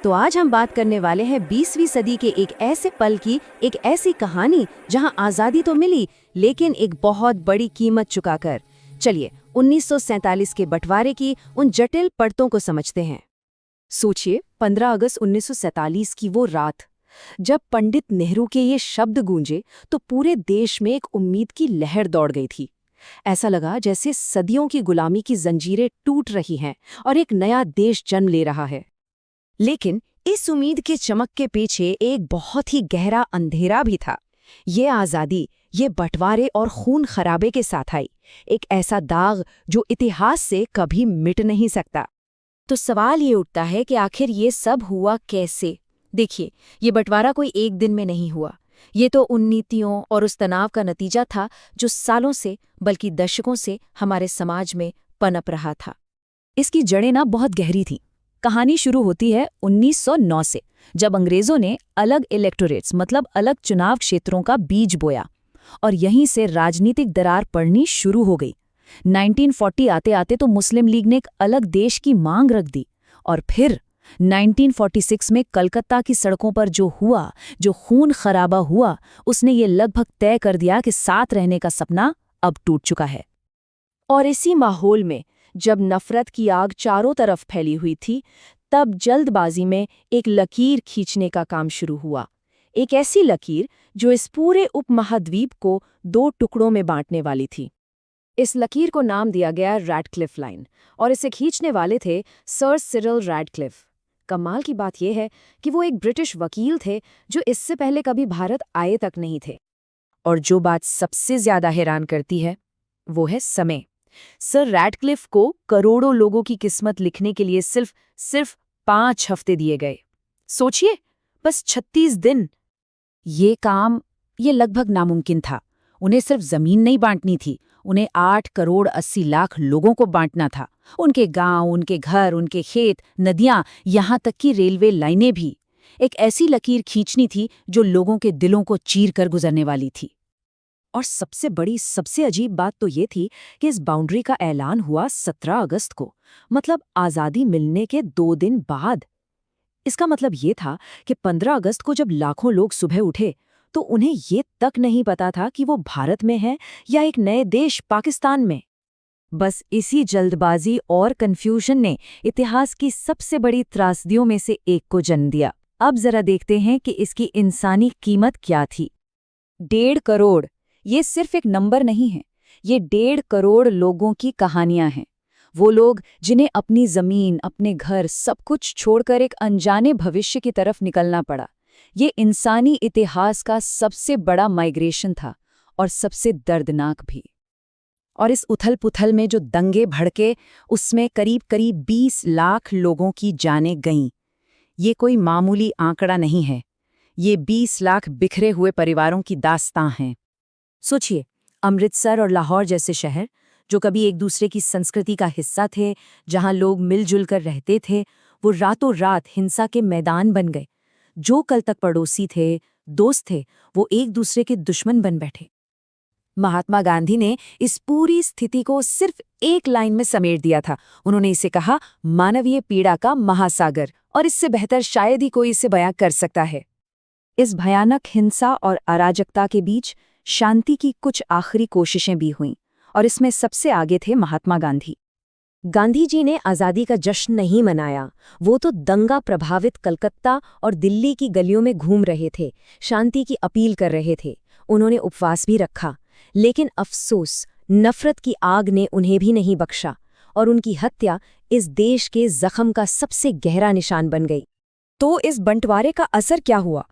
तो आज हम बात करने वाले हैं 20वीं सदी के एक ऐसे पल की, एक ऐसी कहानी जहां आज़ादी तो मिली लेकिन एक बहुत बड़ी कीमत चुकाकर। चलिए 1947 के बंटवारे की उन जटिल परतों को समझते हैं। सोचिए 15 अगस्त 1947 की वो रात, जब पंडित नेहरू के ये शब्द गूंजे तो पूरे देश में एक उम्मीद की लहर दौड़ गई थी। ऐसा लगा जैसे सदियों की गुलामी की जंजीरें टूट रही हैं और एक नया देश जन्म ले रहा है। लेकिन इस उम्मीद के चमक के पीछे एक बहुत ही गहरा अंधेरा भी था। ये आज़ादी, ये बंटवारे और खून खराबे के साथ आई, एक ऐसा दाग जो इतिहास से कभी मिट नहीं सकता। तो सवाल ये उठता है कि आखिर ये सब हुआ कैसे? देखिए, ये बंटवारा कोई एक दिन में नहीं हुआ। ये तो उन नीतियों और उस तनाव का नतीजा था जो सालों से, बल्कि दशकों से हमारे समाज में पनप रहा था। इसकी जड़ें ना बहुत गहरी थीं। कहानी शुरू होती है 1909 से, जब अंग्रेजों ने अलग इलेक्टोरेट्स मतलब अलग चुनाव क्षेत्रों का बीज बोया और यहीं से राजनीतिक दरार पड़नी शुरू हो गई। 1940 आते आते तो मुस्लिम लीग ने एक अलग देश की मांग रख दी और फिर 1946 में कलकत्ता की सड़कों पर जो हुआ, जो खून खराबा हुआ, उसने ये लगभग तय कर दिया कि साथ रहने का सपना अब टूट चुका है। और इसी माहौल में जब नफरत की आग चारों तरफ फैली हुई थी, तब जल्दबाजी में एक लकीर खींचने का काम शुरू हुआ। एक ऐसी लकीर जो इस पूरे उपमहाद्वीप को दो टुकड़ों में बांटने वाली थी। इस लकीर को नाम दिया गया रैडक्लिफ लाइन और इसे खींचने वाले थे सर सिरिल रैडक्लिफ। कमाल की बात यह है कि वो एक ब्रिटिश वकील थे जो इससे पहले कभी भारत आए तक नहीं थे। और जो बात सबसे ज्यादा हैरान करती है, वो है समय। सर रैडक्लिफ को करोड़ों लोगों की किस्मत लिखने के लिए सिर्फ 5 हफ्ते दिए गए। सोचिए, बस 36 दिन। ये लगभग नामुमकिन था। उन्हें सिर्फ जमीन नहीं बांटनी थी, उन्हें 8 करोड़ 80 लाख लोगों को बांटना था। उनके गांव, उनके घर, उनके खेत, नदियां, यहां तक कि रेलवे लाइनें भी। एक ऐसी लकीर खींचनी थी जो लोगों के दिलों को चीर कर गुजरने वाली थी। और सबसे अजीब बात तो ये थी कि इस बाउंड्री का ऐलान हुआ 17 अगस्त को, मतलब आज़ादी मिलने के 2 दिन बाद। इसका मतलब ये था कि 15 अगस्त को जब लाखों लोग सुबह उठे तो उन्हें ये तक नहीं पता था कि वो भारत में है या एक नए देश पाकिस्तान में। बस इसी जल्दबाजी और कन्फ्यूजन ने इतिहास की सबसे बड़ी त्रासदियों में से एक को जन्म दिया। अब जरा देखते हैं कि इसकी इंसानी कीमत क्या थी। 1.5 करोड़, ये सिर्फ एक नंबर नहीं है, ये 1.5 करोड़ लोगों की कहानियां हैं। वो लोग जिन्हें अपनी जमीन, अपने घर, सब कुछ छोड़कर एक अनजाने भविष्य की तरफ निकलना पड़ा। ये इंसानी इतिहास का सबसे बड़ा माइग्रेशन था और सबसे दर्दनाक भी। और इस उथल-पुथल में जो दंगे भड़के, उसमें करीब 20 लाख लोगों की जानें गईं। ये कोई मामूली आंकड़ा नहीं है, ये 20 लाख बिखरे हुए परिवारों की दास्तां हैं। सोचिए, अमृतसर और लाहौर जैसे शहर जो कभी एक दूसरे की संस्कृति का हिस्सा थे, जहां लोग मिलजुल कर रहते थे, वो रातों रात हिंसा के मैदान बन गए। जो कल तक पड़ोसी थे, दोस्त थे, वो एक दूसरे के दुश्मन बन बैठे। महात्मा गांधी ने इस पूरी स्थिति को सिर्फ एक लाइन में समेट दिया था। उन्होंने इसे कहा, मानवीय पीड़ा का महासागर, और इससे बेहतर शायद ही कोई इसे बयां कर सकता है। इस भयानक हिंसा और अराजकता के बीच शांति की कुछ आखिरी कोशिशें भी हुईं, और इसमें सबसे आगे थे महात्मा गांधी। गांधी जी ने आज़ादी का जश्न नहीं मनाया, वो तो दंगा प्रभावित कलकत्ता और दिल्ली की गलियों में घूम रहे थे, शांति की अपील कर रहे थे। उन्होंने उपवास भी रखा, लेकिन अफसोस, नफरत की आग ने उन्हें भी नहीं बख्शा और उनकी हत्या इस देश के जख्म का सबसे गहरा निशान बन गई। तो इस बंटवारे का असर क्या हुआ?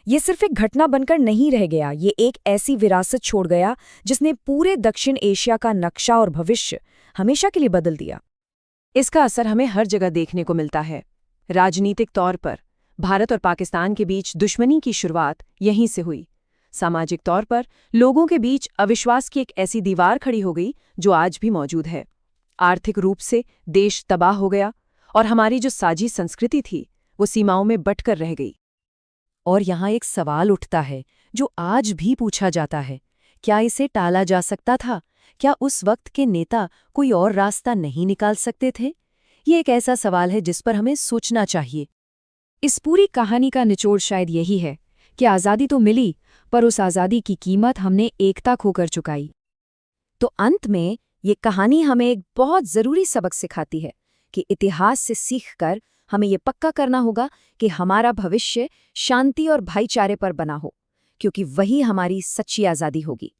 ये सिर्फ एक घटना बनकर नहीं रह गया, ये एक ऐसी विरासत छोड़ गया जिसने पूरे दक्षिण एशिया का नक्शा और भविष्य हमेशा के लिए बदल दिया। इसका असर हमें हर जगह देखने को मिलता है। राजनीतिक तौर पर भारत और पाकिस्तान के बीच दुश्मनी की शुरुआत यहीं से हुई। सामाजिक तौर पर लोगों के बीच अविश्वास की एक ऐसी दीवार खड़ी हो गई जो आज भी मौजूद है। आर्थिक रूप से देश तबाह हो गया और हमारी जो साझी संस्कृति थी वो सीमाओं में बंटकर रह गई। और यहाँ एक सवाल उठता है जो आज भी पूछा जाता है, क्या इसे टाला जा सकता था? क्या उस वक्त के नेता कोई और रास्ता नहीं निकाल सकते थे? ये एक ऐसा सवाल है जिस पर हमें सोचना चाहिए। इस पूरी कहानी का निचोड़ शायद यही है कि आज़ादी तो मिली, पर उस आज़ादी की कीमत हमने एकता खोकर चुकाई। तो अंत में ये कहानी हमें एक बहुत ज़रूरी सबक सिखाती है कि इतिहास से सीखकर हमें ये पक्का करना होगा कि हमारा भविष्य शांति और भाईचारे पर बना हो, क्योंकि वही हमारी सच्ची आज़ादी होगी।